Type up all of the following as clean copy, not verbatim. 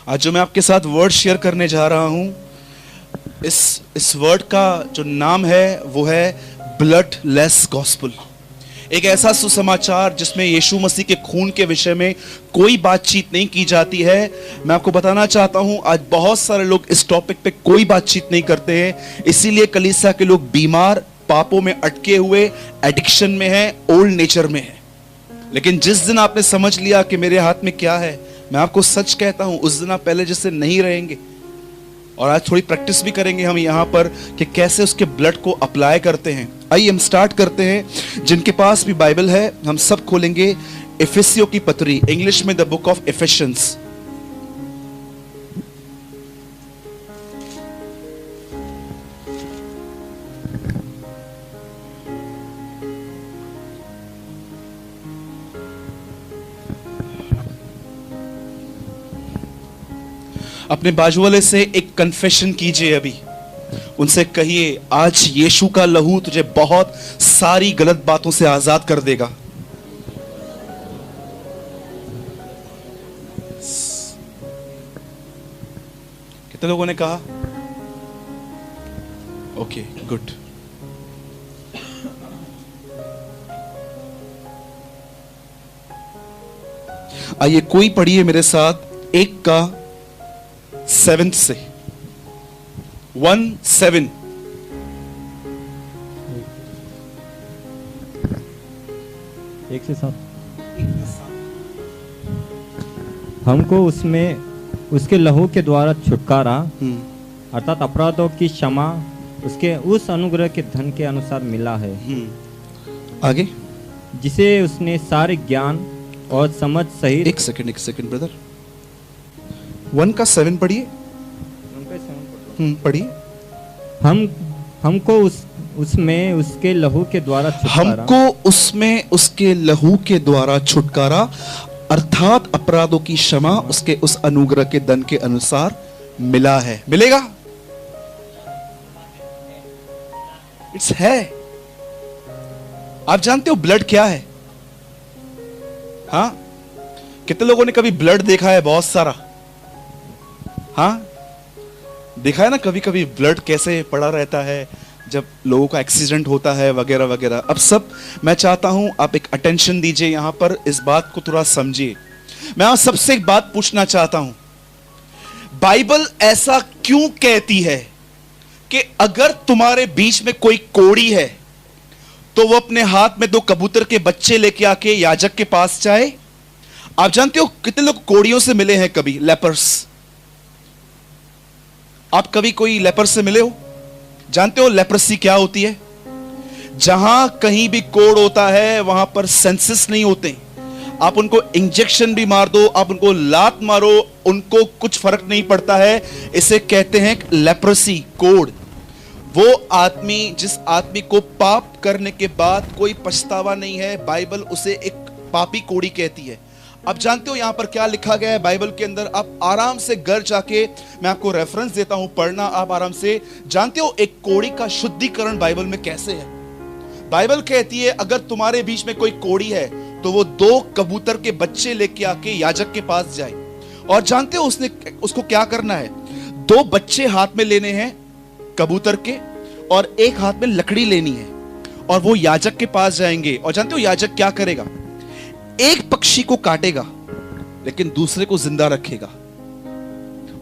आज जो मैं आपके साथ वर्ड शेयर करने जा रहा हूं, इस वर्ड का जो नाम है वो है ब्लडलेस गॉस्पेल। एक ऐसा सुसमाचार जिसमें यीशु मसीह के खून के विषय में कोई बातचीत नहीं की जाती है। मैं आपको बताना चाहता हूं, आज बहुत सारे लोग इस टॉपिक पे कोई बातचीत नहीं करते हैं, इसीलिए कलीसिया के लोग बीमार, पापों में अटके हुए, एडिक्शन में है, ओल्ड नेचर में है। लेकिन जिस दिन आपने समझ लिया कि मेरे हाथ में क्या है, मैं आपको सच कहता हूं, उस दिन आप पहले जैसे नहीं रहेंगे। और आज थोड़ी प्रैक्टिस भी करेंगे हम यहां पर कि कैसे उसके ब्लड को अप्लाई करते हैं। आइए हम स्टार्ट करते हैं। जिनके पास भी बाइबल है, हम सब खोलेंगे इफिसियों की पत्री, इंग्लिश में द बुक ऑफ इफिशियंस। अपने बाजू वाले से एक कन्फेशन कीजिए, अभी उनसे कहिए, आज यीशु का लहू तुझे बहुत सारी गलत बातों से आजाद कर देगा। कितने लोगों ने कहा? Okay, good. आइए कोई पढ़िए मेरे साथ 1 का 7 से 1-7। एक से 7। हमको उसमें उसके लहू के द्वारा छुटकारा अर्थात अपराधों की क्षमा उसके उस अनुग्रह के धन के अनुसार मिला है। आगे, जिसे उसने सारे ज्ञान और समझ सहित। एक सेकंड ब्रदर, 1 का 7 पढ़िए। पढ़िए। हमको उसमें उसके लहू के द्वारा छुटकारा, हमको उसमें उसके लहू के द्वारा छुटकारा अर्थात अपराधों की क्षमा उसके उस अनुग्रह के धन के अनुसार मिला है। मिलेगा? इट्स है। आप जानते हो ब्लड क्या है? हाँ, कितने लोगों ने कभी ब्लड देखा है? बहुत सारा। हाँ, देखा है ना कभी कभी ब्लड कैसे पड़ा रहता है जब लोगों का एक्सीडेंट होता है वगैरह वगैरह। अब सब मैं चाहता हूं आप एक अटेंशन दीजिए यहां पर, इस बात को थोड़ा समझिए। मैं आप सबसे एक बात पूछना चाहता हूं, बाइबल ऐसा क्यों कहती है कि अगर तुम्हारे बीच में कोई कोढ़ी है तो वो अपने हाथ में 2 कबूतर के बच्चे लेके आके याजक के पास जाए? आप जानते हो कितने लोग कोढ़ियों से मिले हैं कभी? लेपर्स। आप कभी कोई लेपर से मिले हो? जानते हो लेप्रेसी क्या होती है? जहां कहीं भी कोढ़ होता है वहां पर सेंसेस नहीं होते। आप उनको इंजेक्शन भी मार दो, आप उनको लात मारो, उनको कुछ फर्क नहीं पड़ता है। इसे कहते हैं लेप्रेसी, कोढ़। वो आदमी, जिस आदमी को पाप करने के बाद कोई पछतावा नहीं है, बाइबल उसे एक पापी कोढ़ी कहती है। अब जानते हो यहां पर क्या लिखा गया है बाइबल के अंदर? आप आराम से घर जाके, मैं आपको रेफरेंस देता हूं, पढ़ना आप आराम से। जानते हो एक कोढ़ी का शुद्धिकरण बाइबल में कैसे है? बाइबल कहती है अगर तुम्हारे बीच में कोई कोढ़ी है तो वो 2 कबूतर के बच्चे लेके आके याजक के पास जाए। और जानते हो उसको क्या करना है? 2 बच्चे हाथ में लेने हैं कबूतर के, और एक हाथ में लकड़ी लेनी है, और वो याजक के पास जाएंगे। और जानते हो याजक क्या करेगा? एक पक्षी को काटेगा लेकिन दूसरे को जिंदा रखेगा,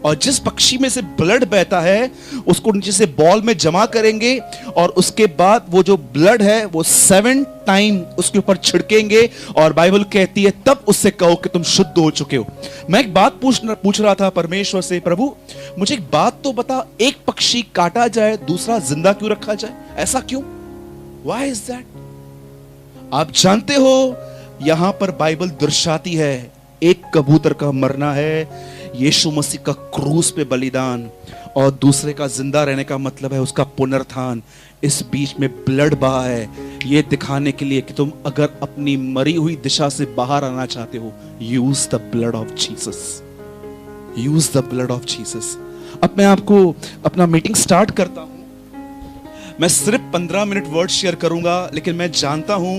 और जिस पक्षी में से ब्लड बहता है उसको नीचे से बॉल में जमा करेंगे, और उसके बाद वो जो ब्लड है वो 7 टाइम उसके ऊपर छिड़केंगे। और बाइबल कहती है तब उससे कहो कि तुम शुद्ध हो चुके हो। मैं एक बात पूछ रहा था परमेश्वर से, प्रभु मुझे एक बात तो बता, एक पक्षी काटा जाए दूसरा जिंदा क्यों रखा जाए? ऐसा क्यों? Why is that? आप जानते हो यहां पर बाइबल दर्शाती है एक कबूतर का मरना है यीशु मसीह का क्रूस पे बलिदान, और दूसरे का जिंदा रहने का मतलब है उसका पुनरुत्थान। इस बीच में ब्लड बहा है ये दिखाने के लिए कि तुम अगर अपनी मरी हुई दिशा से बाहर आना चाहते हो, use the blood of Jesus, use the blood of Jesus. अब मैं आपको अपना मीटिंग स्टार्ट करता हूं। मैं सिर्फ 15 मिनट वर्ड शेयर करूंगा, लेकिन मैं जानता हूं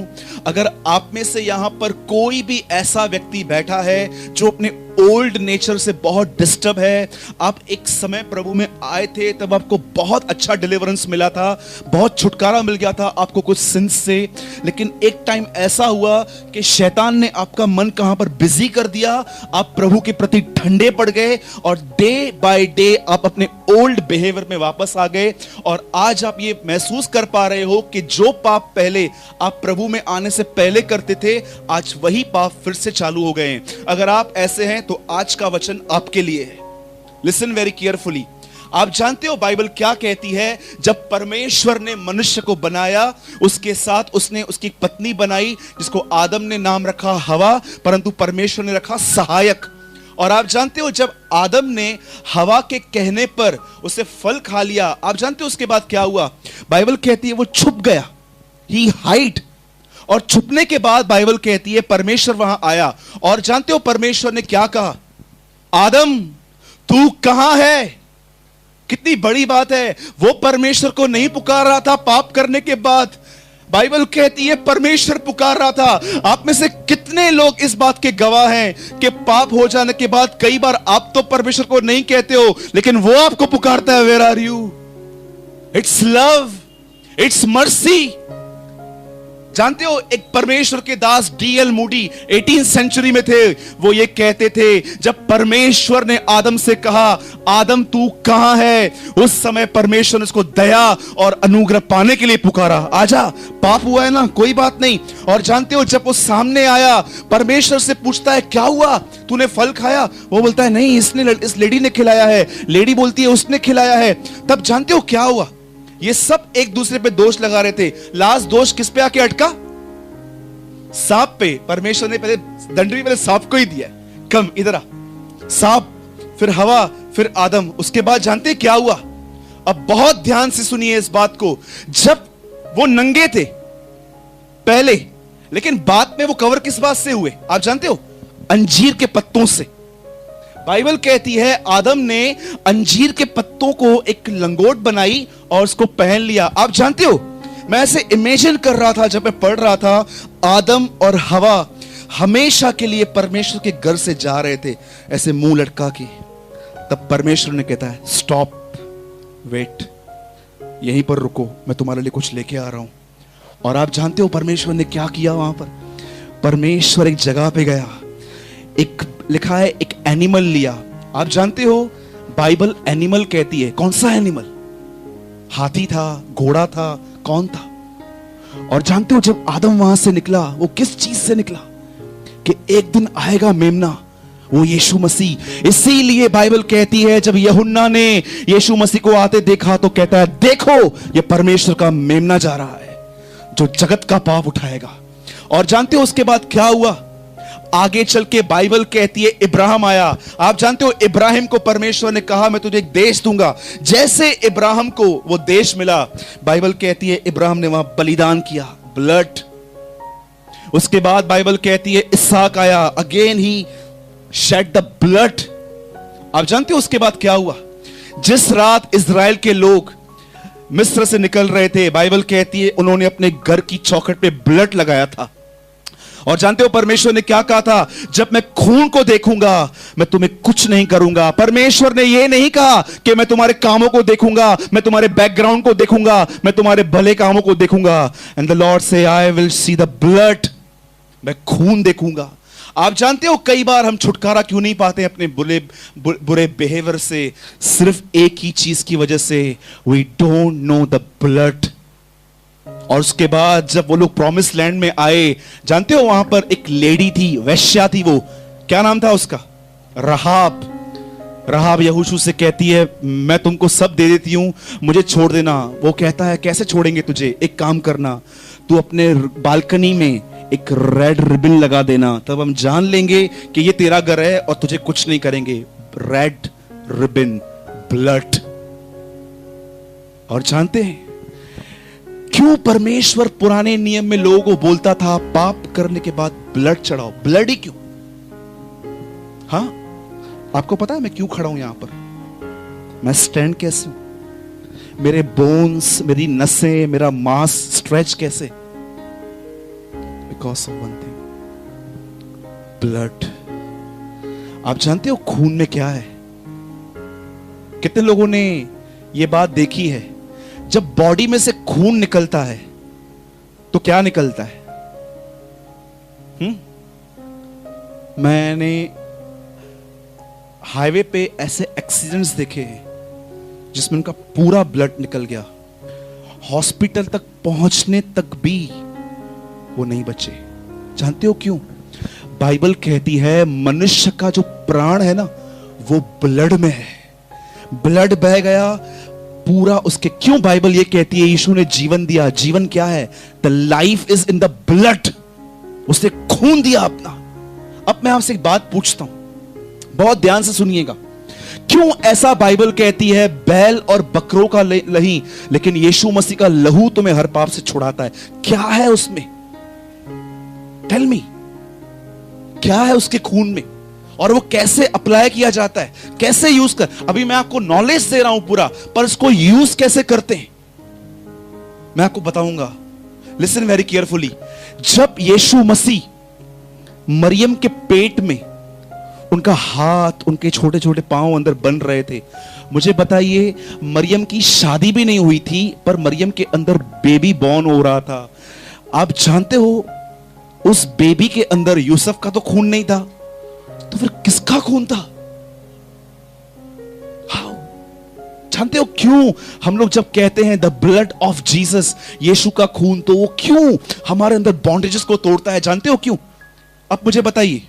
अगर आप में से यहां पर कोई भी ऐसा व्यक्ति बैठा है जो अपने ओल्ड नेचर से बहुत डिस्टर्ब है, आप एक समय प्रभु में आए थे, तब आपको बहुत अच्छा डिलीवरेंस मिला था, बहुत छुटकारा मिल गया था आपको कुछ सिंस से, लेकिन एक टाइम ऐसा हुआ कि शैतान ने आपका मन कहां पर बिजी कर दिया, आप प्रभु के प्रति ठंडे पड़ गए और डे बाय डे आप अपने ओल्ड बिहेवियर में वापस आ गए। और आज आप ये महसूस कर पा रहे हो कि जो पाप पहले आप प्रभु में आने से पहले करते थे, आज वही पाप फिर से चालू हो गए हैं। अगर आप ऐसे हैं तो आज का वचन आपके लिए है। Listen very carefully. आप जानते हो बाइबल क्या कहती है? जब परमेश्वर ने मनुष्य को बनाया, उसके साथ उसने उसकी पत्नी बनाई जिसको आदम ने नाम रखा हवा, परंतु परमेश्वर ने रखा सहायक। और आप जानते हो जब आदम ने हवा के कहने पर उसे फल खा लिया, आप जानते हो उसके बाद क्या हुआ? बाइबल कहती है वो छुप गया, ही हाइड। और छुपने के बाद बाइबल कहती है परमेश्वर वहां आया, और जानते हो परमेश्वर ने क्या कहा? आदम तू कहां है? कितनी बड़ी बात है, वो परमेश्वर को नहीं पुकार रहा था पाप करने के बाद, बाइबल कहती है परमेश्वर पुकार रहा था। आप में से कितने लोग इस बात के गवाह हैं कि पाप हो जाने के बाद कई बार आप तो परमेश्वर को नहीं कहते हो, लेकिन वो आपको पुकारता है, where are you? It's love, it's mercy. जानते हो एक परमेश्वर के दास डीएल मूडी 18th सेंचुरी में थे, वो ये कहते थे जब परमेश्वर ने आदम से कहा आदम तू कहां है, उस समय परमेश्वर ने उसको दया और अनुग्रह पाने के लिए पुकारा, आजा, पाप हुआ है ना, कोई बात नहीं। और जानते हो जब वो सामने आया, परमेश्वर से पूछता है क्या हुआ, तूने फल खाया? वो बोलता है नहीं, इस लेडी ने खिलाया है। लेडी बोलती है उसने खिलाया है। तब जानते हो क्या हुआ? ये सब एक दूसरे पे दोष लगा रहे थे। लास्ट दोष किस पे आके अटका? सांप पे। परमेश्वर ने पहले दंड पहले सांप को ही दिया, कम इधर आ, सांप, फिर हवा, फिर आदम। उसके बाद जानते क्या हुआ? अब बहुत ध्यान से सुनिए इस बात को। जब वो नंगे थे पहले, लेकिन बाद में वो कवर किस बात से हुए आप जानते हो? अंजीर के पत्तों से। बाइबल कहती है आदम ने अंजीर के पत्तों को एक लंगोट बनाई और उसको पहन लिया। आप जानते हो मैं ऐसे इमेजिन कर रहा था जब मैं पढ़ रहा था, आदम और हवा हमेशा के लिए परमेश्वर के घर से जा रहे थे ऐसे मुंह लटका के। तब परमेश्वर ने कहता है स्टॉप, वेट, यहीं पर रुको, मैं तुम्हारे लिए कुछ लेके आ रहा हूं। और आप जानते हो परमेश्वर ने क्या किया वहां पर? परमेश्वर एक जगह पे गया, एक लिखा है एक एनिमल लिया। आप जानते हो बाइबल एनिमल कहती है, कौन सा एनिमल? हाथी था, घोड़ा था, कौन था? और जानते हो जब आदम वहां से निकला, वो किस चीज से निकला? कि एक दिन आएगा मेमना, वो यीशु मसीह। इसीलिए बाइबल कहती है जब यूहन्ना ने यीशु मसीह को आते देखा तो कहता है देखो ये परमेश्वर का मेमना जा रहा है जो जगत का पाप उठाएगा। और जानते हो उसके बाद क्या हुआ? आगे चल के बाइबल कहती है इब्राहिम आया। आप जानते हो इब्राहिम को परमेश्वर ने कहा मैं तुझे एक देश दूंगा। जैसे इब्राहिम को वो देश मिला, बाइबल कहती है इब्राहिम ने वहां बलिदान किया, ब्लड। उसके बाद बाइबल कहती है इसहाक आया, again he shed the blood. आप जानते हो उसके बाद क्या हुआ? जिस रात इजराइल के लोग मिस्र से निकल रहे थे, बाइबल कहती है उन्होंने अपने घर की चौखट पे ब्लड लगाया था। और जानते हो परमेश्वर ने क्या कहा था? जब मैं खून को देखूंगा मैं तुम्हें कुछ नहीं करूंगा। परमेश्वर ने यह नहीं कहा कि मैं तुम्हारे कामों को देखूंगा, मैं तुम्हारे बैकग्राउंड को देखूंगा, मैं तुम्हारे भले कामों को देखूंगा। एंड द लॉर्ड से I will see the blood, मैं खून देखूंगा। आप जानते हो कई बार हम छुटकारा क्यों नहीं पाते अपने बुरे बिहेवियर से? सिर्फ एक ही चीज की वजह से, we don't know the blood. और उसके बाद जब वो लोग प्रॉमिस लैंड में आए, जानते हो वहां पर एक लेडी थी, वैश्या थी, वो क्या नाम था उसका? रहाब। रहाब यहोशू से कहती है मैं तुमको सब दे देती हूं, मुझे छोड़ देना। वो कहता है कैसे छोड़ेंगे तुझे? एक काम करना, तू अपने बालकनी में एक रेड रिबन लगा देना, तब हम जान लेंगे कि ये तेरा घर है और तुझे कुछ नहीं करेंगे। Red ribbon, blood. और जानते हैं क्यों परमेश्वर पुराने नियम में लोगों को बोलता था पाप करने के बाद ब्लड चढ़ाओ? ब्लड ही क्यों? हाँ, आपको पता है मैं क्यों खड़ा हूं यहां पर? मैं स्टैंड कैसे हूं? मेरे बोन्स, मेरी नसें, मेरा मांस स्ट्रेच कैसे? Because of one thing, blood. आप जानते हो खून में क्या है? कितने लोगों ने यह बात देखी है? जब बॉडी में से खून निकलता है तो क्या निकलता है? मैंने हाईवे पे ऐसे एक्सीडेंट्स देखे हैं जिसमें उनका पूरा ब्लड निकल गया, हॉस्पिटल तक पहुंचने तक भी वो नहीं बचे। जानते हो क्यों? बाइबल कहती है मनुष्य का जो प्राण है ना वो ब्लड में है, ब्लड बह गया पूरा उसके। क्यों बाइबल ये कहती है यीशु ने जीवन दिया? जीवन क्या है? The life is in the blood. उसने खून दिया अपना। अब मैं आपसे एक बात पूछता हूं, बहुत ध्यान से सुनिएगा। क्यों ऐसा बाइबल कहती है बैल और बकरों का नहीं, लेकिन यीशु मसीह का लहू तुम्हें हर पाप से छुड़ाता है? क्या है उसमें? टेल मी, क्या है उसके खून में? और वो कैसे अप्लाई किया जाता है, कैसे यूज कर? अभी मैं आपको नॉलेज दे रहा हूं पूरा, पर इसको यूज कैसे करते हैं मैं आपको बताऊंगा। Listen very carefully. जब यीशु मसीह मरियम के पेट में, उनका हाथ, उनके छोटे छोटे पांव अंदर बन रहे थे, मुझे बताइए मरियम की शादी भी नहीं हुई थी, पर मरियम के अंदर बेबी बॉर्न हो रहा था। आप जानते हो उस बेबी के अंदर यूसुफ का तो खून नहीं था, तो फिर किसका खून था? हाउ? जानते हो क्यों हम लोग जब कहते हैं द ब्लड ऑफ जीसस, यीशु का खून, तो वो क्यों हमारे अंदर बॉन्डेजेस को तोड़ता है? जानते हो क्यों? अब मुझे बताइए,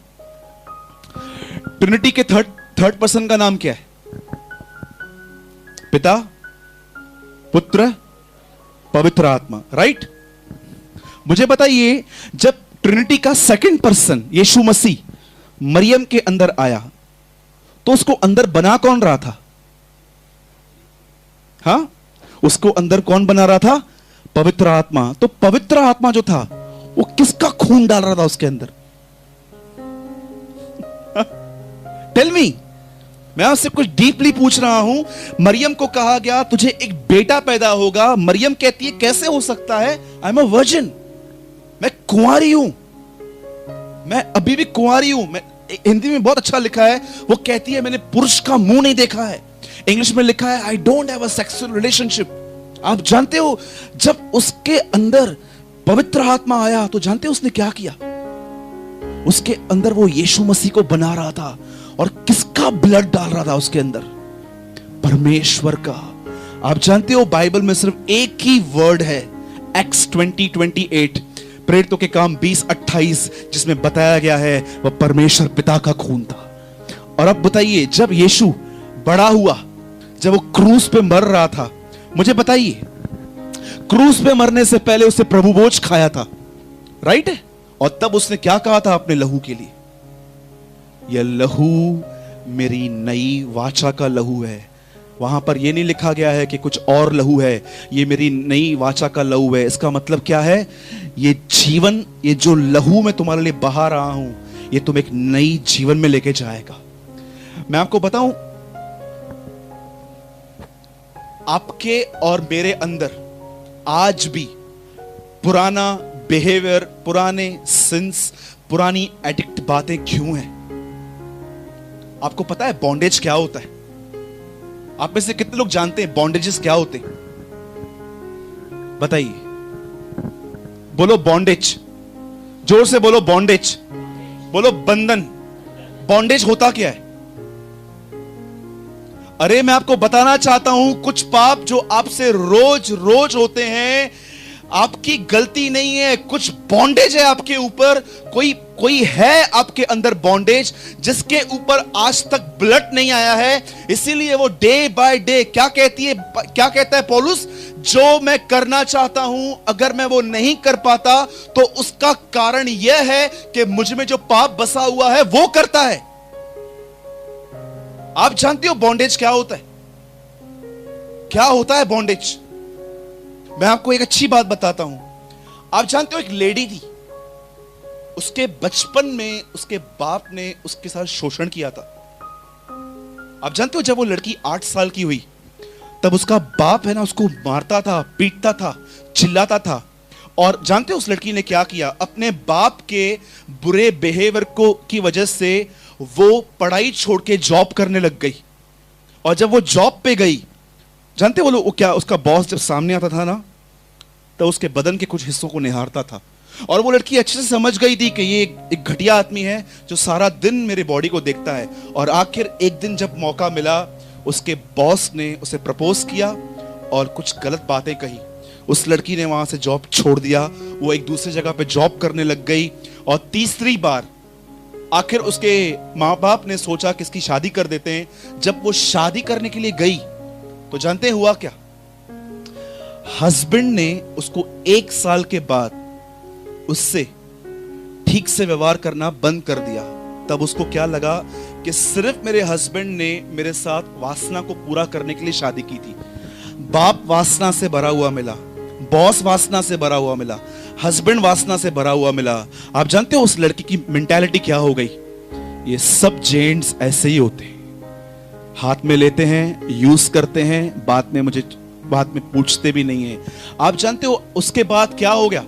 ट्रिनिटी के थर्ड पर्सन का नाम क्या है? पिता, पुत्र, पवित्र आत्मा, राइट? मुझे बताइए जब ट्रिनिटी का सेकंड पर्सन यीशु मसीह मरियम के अंदर आया तो उसको अंदर बना कौन रहा था? हां, उसको अंदर कौन बना रहा था? पवित्र आत्मा। तो पवित्र आत्मा जो था वो किसका खून डाल रहा था उसके अंदर? टेल मी, मैं आपसे कुछ डीपली पूछ रहा हूं। मरियम को कहा गया तुझे एक बेटा पैदा होगा। मरियम कहती है कैसे हो सकता है? आई एम अ वर्जिन, मैं कुंवारी हूं, मैं अभी भी कुंवारी हूं। मैं, हिंदी में बहुत अच्छा लिखा है, वो कहती है मैंने पुरुष का मुंह नहीं देखा है। इंग्लिश में लिखा है I don't have a sexual relationship. आप जानते हो जब उसके अंदर पवित्र आत्मा आया तो जानते हो उसने क्या किया? उसके अंदर वो यीशु मसीह को बना रहा था। और किसका ब्लड डाल रहा था उसके अंदर? परमेश्वर का। आप जानते हो बाइबल में सिर्फ एक ही वर्ड है, एक्स 20:28, प्रेरितों के काम 20:28, जिसमें बताया गया है वह परमेश्वर पिता का खून था। और अब बताइए जब यीशु बड़ा हुआ, जब वो क्रूस पे मर रहा था, मुझे बताइए क्रूस पे मरने से पहले उसने प्रभु भोज खाया था, राइट है? और तब उसने क्या कहा था अपने लहू के लिए? यह लहू मेरी नई वाचा का लहू है। वहां पर यह नहीं लिखा गया है कि कुछ और लहू है, ये मेरी नई वाचा का लहू है। इसका मतलब क्या है? ये जीवन, ये जो लहू मैं तुम्हारे लिए बहा रहा हूं, ये तुम एक नई जीवन में लेके जाएगा। मैं आपको बताऊं, आपके और मेरे अंदर आज भी पुराना बिहेवियर, पुराने सिंस, पुरानी एडिक्ट बातें क्यों हैं? आपको पता है बॉन्डेज क्या होता है? आप में से कितने लोग जानते हैं बॉन्डेजेस क्या होते हैं? बताइए, बोलो बॉन्डेज, जोर से बोलो बॉन्डेज, बोलो बंधन। बॉन्डेज होता क्या है? अरे मैं आपको बताना चाहता हूं, कुछ पाप जो आपसे रोज रोज होते हैं, आपकी गलती नहीं है, कुछ बॉन्डेज है आपके ऊपर। कोई है आपके अंदर बॉन्डेज जिसके ऊपर आज तक ब्लड नहीं आया है। इसीलिए वो डे बाय डे क्या कहता है पौलुस? जो मैं करना चाहता हूं अगर मैं वो नहीं कर पाता तो उसका कारण यह है कि मुझ में जो पाप बसा हुआ है वो करता है। आप जानते हो बॉन्डेज क्या होता है? क्या होता है बॉन्डेज? मैं आपको एक अच्छी बात बताता हूं। आप जानते हो एक लेडी थी, उसके बचपन में उसके बाप ने उसके साथ शोषण किया था। आप जानते हो जब वो लड़की 8 साल की हुई तब उसका बाप है ना उसको मारता था, पीटता था, चिल्लाता था। और जानते हो उस लड़की ने क्या किया? अपने बाप के बुरे बिहेवियर की वजह से वो पढ़ाई छोड़ के जॉब करने लग गई। और जब वो जॉब पे गई, जानते वो लोग वो क्या, उसका बॉस जब सामने आता था ना, तो उसके बदन के कुछ हिस्सों को निहारता था। और वो लड़की अच्छे से समझ गई थी कि ये एक घटिया आदमी है जो सारा दिन मेरे बॉडी को देखता है। और आखिर एक दिन जब मौका मिला, उसके बॉस ने उसे प्रपोज किया और कुछ गलत बातें कही। उस लड़की ने वहां से जॉब छोड़ दिया, वो एक दूसरी जगह पे जॉब करने लग गई। और तीसरी बार आखिर उसके माँ बाप ने सोचा कि इसकी शादी कर देते हैं। जब वो शादी करने के लिए गई तो जानते हैं हुआ क्या? हस्बैंड ने उसको 1 साल के बाद उससे ठीक से व्यवहार करना बंद कर दिया। तब उसको क्या लगा कि सिर्फ मेरे हस्बैंड ने मेरे साथ वासना को पूरा करने के लिए शादी की थी। बाप वासना से भरा हुआ मिला, बॉस वासना से भरा हुआ मिला, हस्बैंड वासना से भरा हुआ मिला। आप जानते हो उस लड़की की मेंटालिटी क्या हो गई? ये सब जेंट्स ऐसे ही होते हैं, हाथ में लेते हैं, यूज करते हैं, बाद में पूछते भी नहीं है। आप जानते हो उसके बाद क्या हो गया?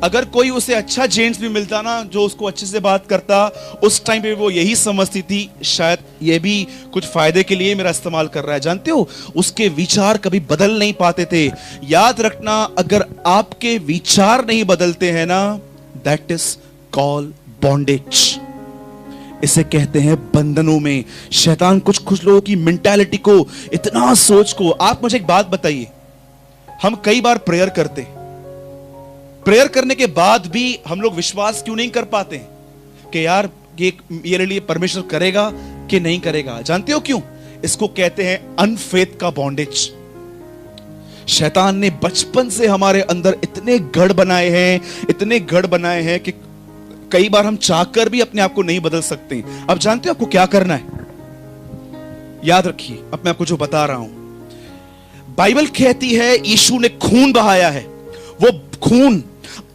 अगर कोई उसे अच्छा जेंट्स भी मिलता ना, जो उसको अच्छे से बात करता, उस टाइम पे वो यही समझती थी शायद ये भी कुछ फायदे के लिए मेरा इस्तेमाल कर रहा है। जानते हो उसके विचार कभी बदल नहीं पाते थे। याद रखना, अगर आपके विचार नहीं बदलते हैं ना, दैट इज कॉल्ड बॉन्डेज। इसे कहते हैं बंधनों में। शैतान कुछ लोगों की मेंटालिटी को, इतना सोच को। आप मुझे एक बात बताइए, हम कई बार प्रेयर करते, प्रेयर करने के बाद भी हम लोग विश्वास क्यों नहीं कर पाते कि यार ये मेरे लिए परमेश्वर करेगा कि नहीं करेगा? जानते हो क्यों? इसको कहते हैं अनफेथ का बॉन्डेज। शैतान ने बचपन से हमारे अंदर इतने गढ़ बनाए हैं कि कई बार हम चाहकर भी अपने आप को नहीं बदल सकते। अब जानते हो आपको क्या करना है? याद रखिए, अब मैं आपको जो बता रहा हूं, बाइबल कहती है यीशु ने खून बहाया है। वो खून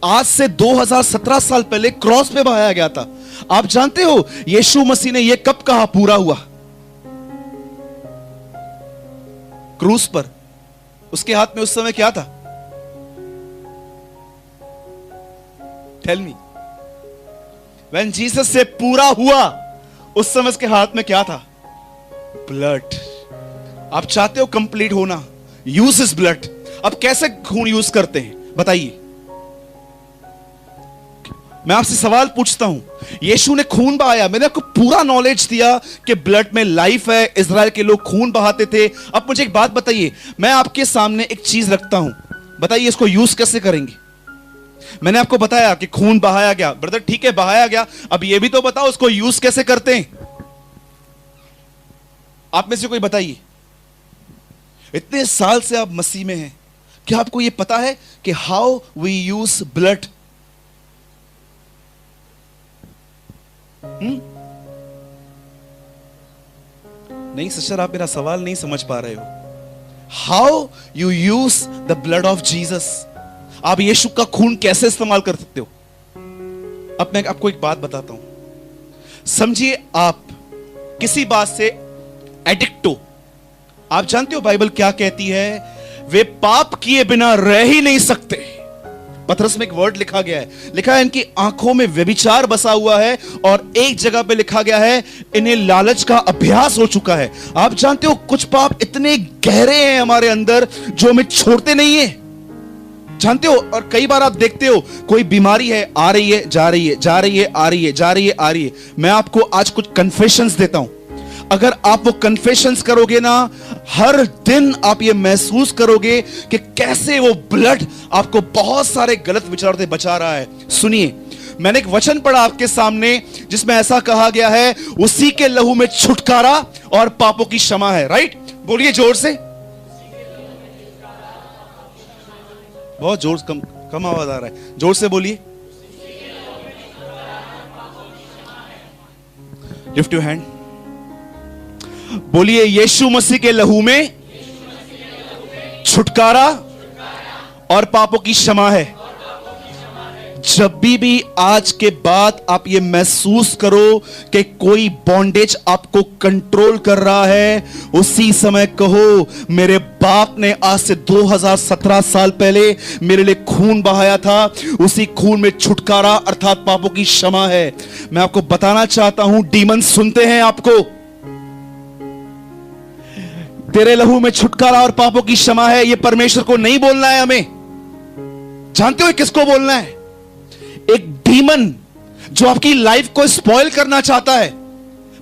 आज से 2017 साल पहले क्रॉस पे बहाया गया था। आप जानते हो यीशु मसीह ने यह कब कहा पूरा हुआ? क्रूस पर। उसके हाथ में उस समय क्या था? Tell me. When Jesus से पूरा हुआ, उस समय उसके हाथ में क्या था? ब्लड। आप चाहते हो कंप्लीट होना, यूज इज ब्लड। अब कैसे खून यूज करते हैं बताइए? मैं आपसे सवाल पूछता हूं, यीशु ने खून बहाया, मैंने आपको पूरा नॉलेज दिया कि ब्लड में लाइफ है। इजराइल के लोग खून बहाते थे। अब मुझे एक बात बताइए, मैं आपके सामने एक चीज रखता हूं, बताइए इसको यूज कैसे करेंगे? मैंने आपको बताया कि खून बहाया गया, ब्रदर ठीक है बहाया गया, अब ये भी तो बताओ उसको यूज कैसे करते हैं? आप में से कोई बताइए। इतने साल से आप मसीह में हैं, क्या आपको ये पता है कि हाउ वी यूज ब्लड? नहीं सिस्टर, आप मेरा सवाल नहीं समझ पा रहे हो। How you use the blood of Jesus. आप यीशु का खून कैसे इस्तेमाल कर सकते हो? अब मैं आपको एक बात बताता हूं। समझिए आप किसी बात से एडिक्ट हो। आप जानते हो बाइबल क्या कहती है? वे पाप किए बिना रह ही नहीं सकते। पतरस में एक वर्ड लिखा गया है, लिखा है इनकी आंखों में व्यभिचार बसा हुआ है, और एक जगह पे लिखा गया है इन्हें लालच का अभ्यास हो चुका है। आप जानते हो कुछ पाप इतने गहरे हैं हमारे अंदर जो हमें छोड़ते नहीं है, जानते हो? और कई बार आप देखते हो कोई बीमारी है, आ रही है जा रही है, जा रही है आ रही है, जा रही है आ रही है। मैं आपको आज कुछ कन्फेशंस देता हूं। अगर आप वो कन्फेशंस करोगे ना, हर दिन आप ये महसूस करोगे कि कैसे वो ब्लड आपको बहुत सारे गलत विचारों से बचा रहा है। सुनिए, मैंने एक वचन पढ़ा आपके सामने जिसमें ऐसा कहा गया है, उसी के लहू में छुटकारा और पापों की क्षमा है। राइट? बोलिए जोर से। बहुत जोर, कम आवाज आ रहा है, जोर से बोलिए। लिफ्ट योर हैंड, बोलिए यीशु मसीह के लहू में छुटकारा और पापों की क्षमा है। जब भी आज के बाद आप ये महसूस करो कि कोई बॉन्डेज आपको कंट्रोल कर रहा है, उसी समय कहो, मेरे बाप ने आज से 2017 साल पहले मेरे लिए खून बहाया था, उसी खून में छुटकारा अर्थात पापों की क्षमा है। मैं आपको बताना चाहता हूं, डीमन सुनते हैं आपको। तेरे लहू में छुटकारा और पापों की क्षमा है, यह परमेश्वर को नहीं बोलना है हमें। जानते हो किसको बोलना है? एक डीमन जो आपकी लाइफ को स्पॉइल करना चाहता है।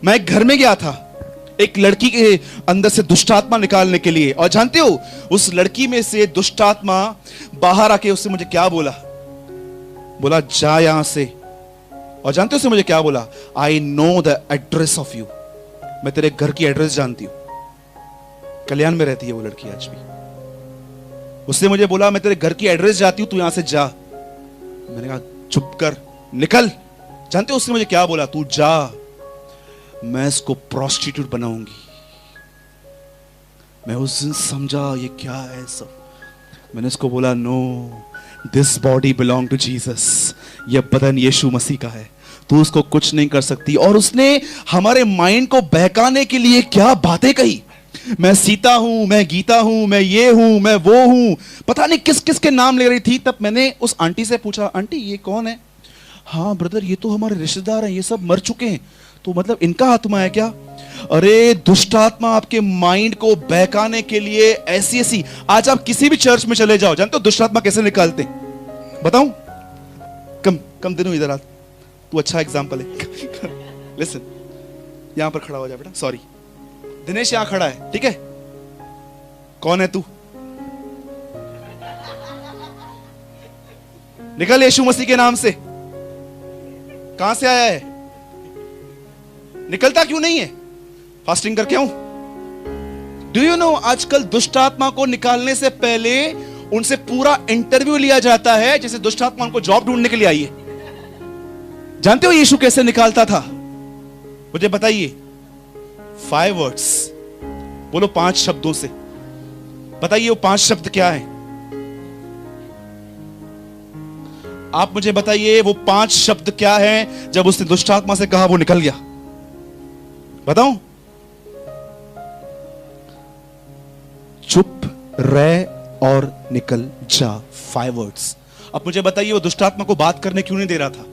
मैं एक घर में गया था एक लड़की के अंदर से दुष्टात्मा निकालने के लिए, और जानते हो उस लड़की में से दुष्टात्मा बाहर आके उससे मुझे क्या बोला? बोला जा यहां से। और जानते हो उसने मुझे क्या बोला? I know the address of you. मैं तेरे घर की एड्रेस जानती हूं। कल्याण में रहती है वो लड़की आज भी। उसने मुझे बोला मैं तेरे घर की एड्रेस जाती हूं, तू यहां से जा। मैंने कहा चुप कर, निकल। जानते हो उसने मुझे क्या बोला? तू जा, मैं इसको प्रोस्टिट्यूट बनाऊंगी। मैं उस दिन समझा ये क्या है सब। मैंने इसको बोला no, this body belong to Jesus. यह बदन यीशु मसीह का है, तू उसको कुछ नहीं कर सकती। और उसने हमारे माइंड को बहकाने के लिए क्या बातें कही। मैं सीता हूं, मैं गीता हूं, मैं ये हूं, मैं वो हूं, पता नहीं किस किस के नाम ले रही थी। तब मैंने उस आंटी से पूछा, आंटी ये कौन है? हाँ ब्रदर, ये तो हमारे रिश्तेदार हैं, ये सब मर चुके हैं, तो मतलब इनका आत्मा है क्या? अरे दुष्टात्मा आपके माइंड को बहकाने के लिए ऐसी ऐसी। आज आप किसी भी चर्च में चले जाओ, जानते हो दुष्टात्मा कैसे निकालते? बताऊं? कम दिन हुई इधर, तू अच्छा एग्जाम्पल है। लिसन, यहां पर खड़ा हो जा बेटा। सॉरी दिनेश, यहां खड़ा है, ठीक है? कौन है तू? निकल यीशु मसीह के नाम से। कहां से आया है? निकलता क्यों नहीं है? फास्टिंग करके आऊं? डू यू नो आजकल दुष्टात्मा को निकालने से पहले उनसे पूरा इंटरव्यू लिया जाता है, जैसे दुष्टात्मा उनको जॉब ढूंढने के लिए आई है। जानते हो यीशु कैसे निकालता था? मुझे बताइए। 5 वर्ड्स बोलो, 5 शब्दों से बताइए वो 5 शब्द क्या है? आप मुझे बताइए वो 5 शब्द क्या है? जब उसने दुष्टात्मा से कहा वो निकल गया। बताऊं? चुप रह और निकल जा। 5 वर्ड्स। अब मुझे बताइए वो दुष्टात्मा को बात करने क्यों नहीं दे रहा था?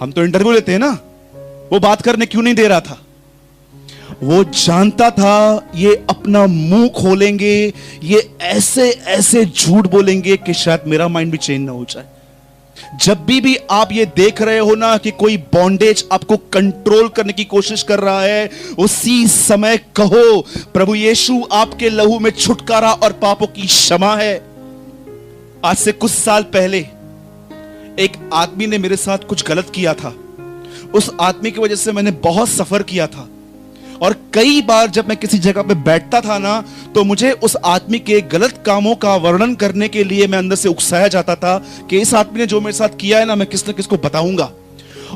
हम तो इंटरव्यू लेते हैं ना, वो बात करने क्यों नहीं दे रहा था? वो जानता था ये अपना मुंह खोलेंगे, ये ऐसे ऐसे झूठ बोलेंगे कि शायद मेरा माइंड भी चेंज ना हो जाए। जब भी आप ये देख रहे हो ना कि कोई बॉन्डेज आपको कंट्रोल करने की कोशिश कर रहा है, उसी समय कहो प्रभु यीशु आपके लहू में छुटकारा और पापों की क्षमा है। आज से कुछ साल पहले एक आदमी ने मेरे साथ कुछ गलत किया था। उस आदमी की वजह से मैंने बहुत सफर किया था, और कई बार जब मैं किसी जगह पे बैठता था ना, तो मुझे उस आदमी के गलत कामों का वर्णन करने के लिए मैं अंदर से उकसाया जाता था कि इस आदमी ने जो मेरे साथ किया है ना, मैं किस न किसको बताऊंगा।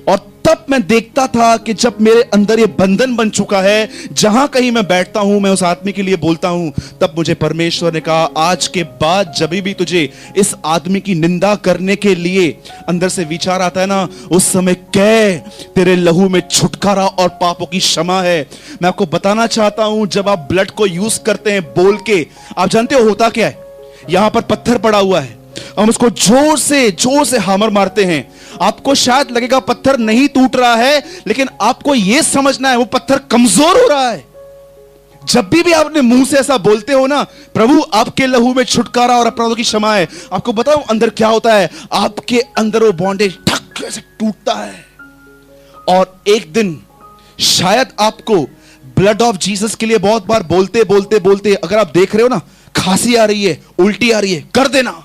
और तब मैं देखता था कि जब मेरे अंदर ये बंधन बन चुका है, जहां कहीं मैं बैठता हूं मैं उस आदमी के लिए बोलता हूं। तब मुझे परमेश्वर ने कहा आज के बाद जब भी तुझे इस आदमी की निंदा करने के लिए अंदर से विचार आता है ना, उस समय कह तेरे लहू में छुटकारा और पापों की क्षमा है। मैं आपको बताना चाहता हूं, जब आप ब्लड को यूज करते हैं बोल के, आप जानते हो होता क्या है? यहां पर पत्थर पड़ा हुआ है, हम उसको जोर से हामर मारते हैं। आपको शायद लगेगा पत्थर नहीं टूट रहा है, लेकिन आपको यह समझना है वो पत्थर कमजोर हो रहा है। जब भी आप अपने मुंह से ऐसा बोलते हो ना, प्रभु आपके लहू में छुटकारा और अपराधों की क्षमा है, आपको बताऊं अंदर क्या होता है? आपके अंदर वो बॉन्डेज ठक से टूटता है। और एक दिन शायद आपको ब्लड ऑफ जीसस के लिए बहुत बार बोलते अगर आप देख रहे हो ना, खांसी आ रही है, उल्टी आ रही है, कर देना।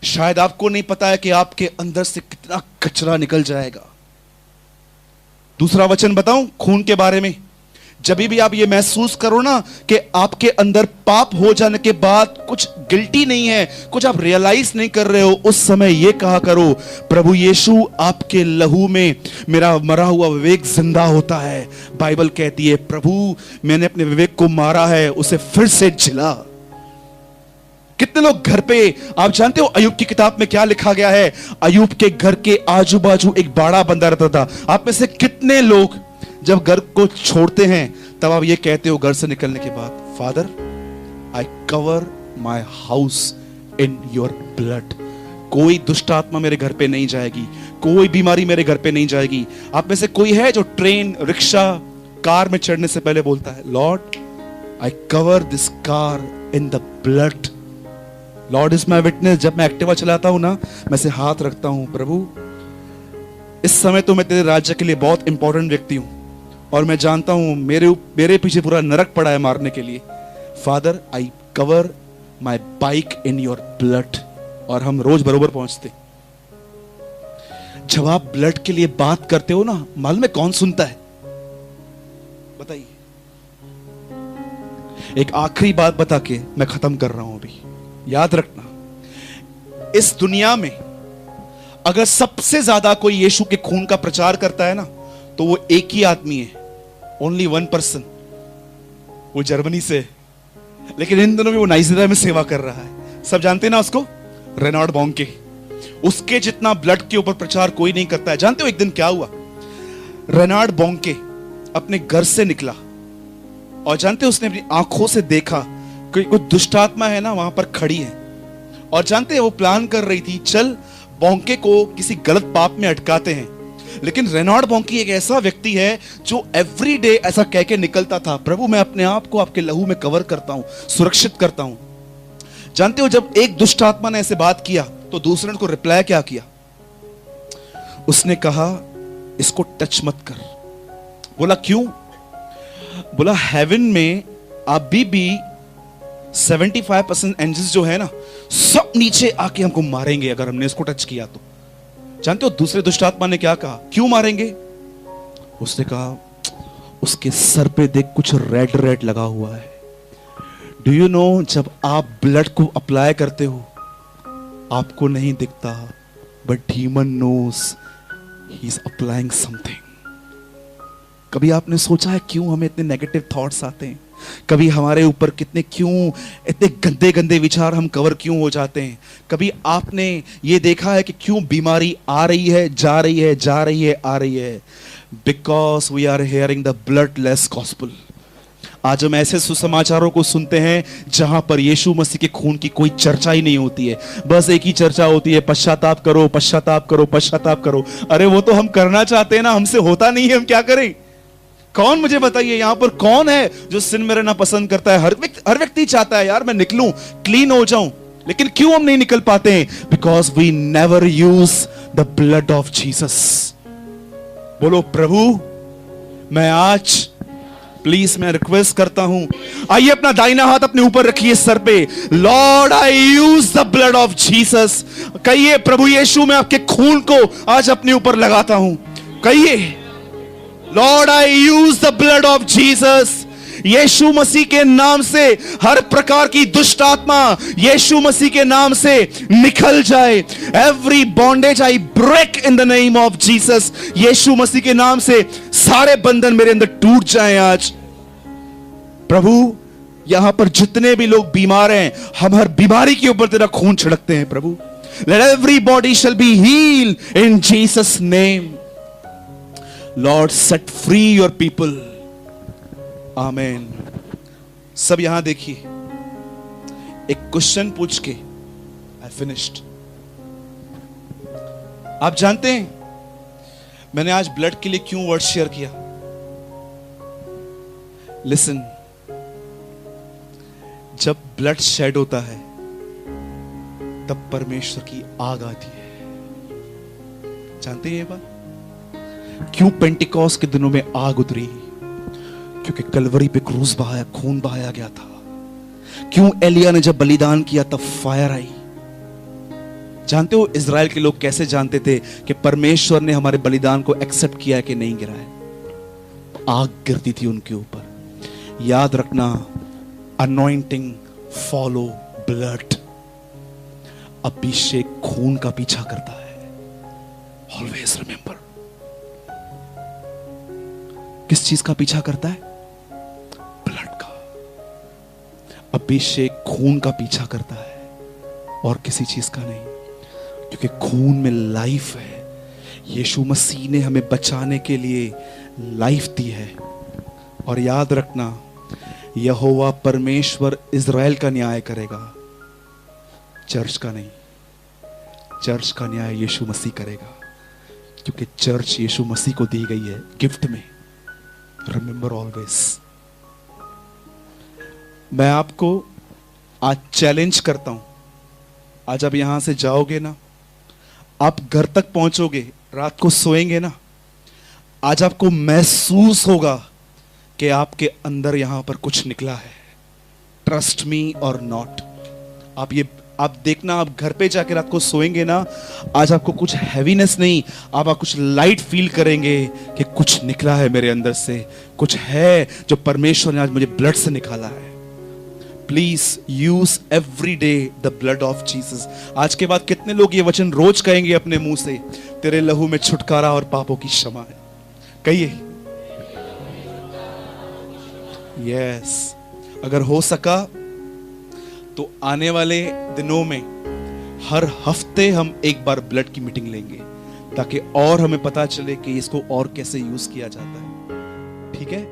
शायद आपको नहीं पता है कि आपके अंदर से कितना कचरा निकल जाएगा। दूसरा वचन बताऊं खून के बारे में। जब भी आप ये महसूस करो ना कि आपके अंदर पाप हो जाने के बाद कुछ गिल्टी नहीं है, कुछ आप रियलाइज नहीं कर रहे हो, उस समय ये कहा करो प्रभु यीशु आपके लहू में मेरा मरा हुआ विवेक जिंदा होता है। बाइबल कहती है प्रभु मैंने अपने विवेक को मारा है, उसे फिर से जिला। कितने लोग घर पे, आप जानते हो अय्यूब की किताब में क्या लिखा गया है? अय्यूब के घर के आजू बाजू एक बाड़ा बंधा रहता था। आप में से कितने लोग जब घर को छोड़ते हैं तब आप ये कहते हो घर से निकलने के बाद, father I cover my house in your blood. कोई दुष्ट आत्मा मेरे घर पे नहीं जाएगी, कोई बीमारी मेरे घर पे नहीं जाएगी। आप में से कोई है जो ट्रेन, रिक्शा, कार में चढ़ने से पहले बोलता है, Lord I cover this car in the blood. Lord is my witness. जब मैं एक्टिवा चलाता हूं ना, मैं से हाथ रखता हूं, प्रभु इस समय तो मैं तेरे राज्य के लिए बहुत इंपॉर्टेंट व्यक्ति हूं और मैं जानता हूं मेरे पीछे पूरा नरक पड़ा है मारने के लिए। Father I cover my bike in your blood. और हम रोज बरोबर पहुंचते। जब आप ब्लड के लिए बात करते हो ना, मालूम है कौन सुनता है? बताइए। एक आखिरी बात बता के मैं खत्म कर रहा हूं अभी। याद रखना, इस दुनिया में अगर सबसे ज्यादा कोई यीशु के खून का प्रचार करता है ना, तो वो एक ही आदमी है, ओनली वन पर्सन। वो जर्मनी से है, लेकिन इन दिनों में वो नाइजीरिया में सेवा कर रहा है। सब जानते हैं ना उसको, रेनार्ड बोंके। उसके जितना ब्लड के ऊपर प्रचार कोई नहीं करता है। जानते हो एक दिन क्या हुआ? रेनार्ड बोंके अपने घर से निकला और जानते हो उसने अपनी आंखों से देखा कि कोई दुष्ट आत्मा है ना वहां पर खड़ी है। और जानते हैं वो प्लान कर रही थी, चल बोंके को किसी गलत पाप में अटकाते हैं। लेकिन रेनार्ड बोंके एक ऐसा व्यक्ति है जो एवरी डे ऐसा कह के निकलता था, प्रभु मैं अपने आप को आपके लहू में कवर करता हूं, सुरक्षित करता हूं। जानते हो जब एक दुष्ट आत्मा ने ऐसे बात किया तो दूसरे ने को रिप्लाई क्या किया? उसने कहा इसको टच मत कर। बोला क्यों? बोला हेवन में अभी भी 75% एंजल्स जो है ना, सब नीचे आके हमको मारेंगे अगर हमने इसको टच किया तो। जानते हो दूसरे दुष्ट आत्मा ने क्या कहा? क्यों मारेंगे? उसने कहा उसके सर पे देख कुछ रेड रेड लगा हुआ है। डू यू नो, जब आप ब्लड को अप्लाई करते हो आपको नहीं दिखता, but demon nose he is applying something. कभी आपने सोचा है क्यों हमें इतने नेगेटिव थॉट्स आते हैं? कभी हमारे ऊपर क्यों इतने गंदे गंदे विचार हम कवर क्यों हो जाते हैं? कभी आपने ये देखा है कि क्यों बीमारी आ रही है, जा रही है, जा रही है, आ रही है? Because we are hearing the bloodless gospel. आज हम ऐसे सुसमाचारों को सुनते हैं जहां पर यीशु मसीह के खून की कोई चर्चा ही नहीं होती है। बस एक ही चर्चा होती है, पश्चाताप करो, पश्चाताप करो, पश्चाताप करो। अरे वो तो हम करना चाहते हैं ना, हमसे होता नहीं है, हम क्या करें? कौन मुझे बताइए यहां पर कौन है जो सिन में रहना पसंद करता है? हर व्यक्ति चाहता है यार मैं निकलूं, क्लीन हो जाऊं, लेकिन क्यों हम नहीं निकल पाते हैं? Because we never use the blood of Jesus. बोलो प्रभु मैं आज प्लीज मैं रिक्वेस्ट करता हूं, आइए अपना दाहिना हाथ अपने ऊपर रखिए सर पे। Lord I use the blood of Jesus. कहिए प्रभु यीशु मैं आपके खून को आज अपने ऊपर लगाता हूं। कहिए Lord I use the blood of Jesus. यीशु मसीह के नाम से हर प्रकार की दुष्ट आत्मा यीशु मसीह के नाम से निकल जाए। Every bondage I break in the name of Jesus. यीशु मसीह के नाम से सारे बंधन मेरे अंदर टूट जाएं आज। प्रभु यहां पर जितने भी लोग बीमार हैं, हम हर बीमारी के ऊपर तेरा खून छिड़कते हैं प्रभु। Let every body shall be healed in Jesus name. Lord set free your people. Amen. सब यहां देखिए, एक क्वेश्चन पूछ के आई फिनिश्ड। आप जानते हैं मैंने आज ब्लड के लिए क्यों वर्ड शेयर किया? लिसन, जब ब्लड शेड होता है तब परमेश्वर की आग आती है। जानते हैं ये बात? क्यों पेंटिकॉस्ट के दिनों में आग उतरी? क्योंकि कलवरी पे क्रूस बहाया, खून बहाया गया था। क्यों एलिया ने जब बलिदान किया तब फायर आई? जानते हो इजराइल के लोग कैसे जानते थे कि परमेश्वर ने हमारे बलिदान को एक्सेप्ट किया है कि नहीं गिरा है? आग गिरती थी उनके ऊपर। याद रखना, अनॉइंटिंग फॉलो ब्लड। अभिषेक खून का पीछा करता है। Always remember. किस चीज का पीछा करता है? ब्लड का। अभिषेक खून का पीछा करता है। और किसी चीज का नहीं, क्योंकि खून में लाइफ है। यीशु मसीह ने हमें बचाने के लिए लाइफ दी है। और याद रखना, यहोवा परमेश्वर इज़राइल का न्याय करेगा, चर्च का नहीं। चर्च का न्याय यीशु मसीह करेगा, क्योंकि चर्च यीशु मसीह को दी गई है गिफ्ट में। Remember always. मैं आपको आज चैलेंज करता हूं, आज आप यहां से जाओगे ना, आप घर तक पहुंचोगे, रात को सोएंगे ना, आज आपको महसूस होगा कि आपके अंदर यहां पर कुछ निकला है। ट्रस्ट मी और नॉट। आप देखना, आप घर पे जाके रात को सोएंगे ना, आज आपको कुछ हैवीनेस नहीं, आप कुछ लाइट फील करेंगे कि कुछ निकला है मेरे अंदर से, कुछ है जो परमेश्वर ने आज मुझे ब्लड से निकाला है। Please use every day the blood of Jesus. आज के बाद कितने लोग ये वचन रोज कहेंगे अपने मुंह से, तेरे लहू में छुटकारा और पापों की क्षमा है? कहिए यस। अगर हो सका तो आने वाले दिनों में हर हफ्ते हम एक बार ब्लड की मीटिंग लेंगे, ताकि और हमें पता चले कि इसको और कैसे यूज किया जाता है। ठीक है?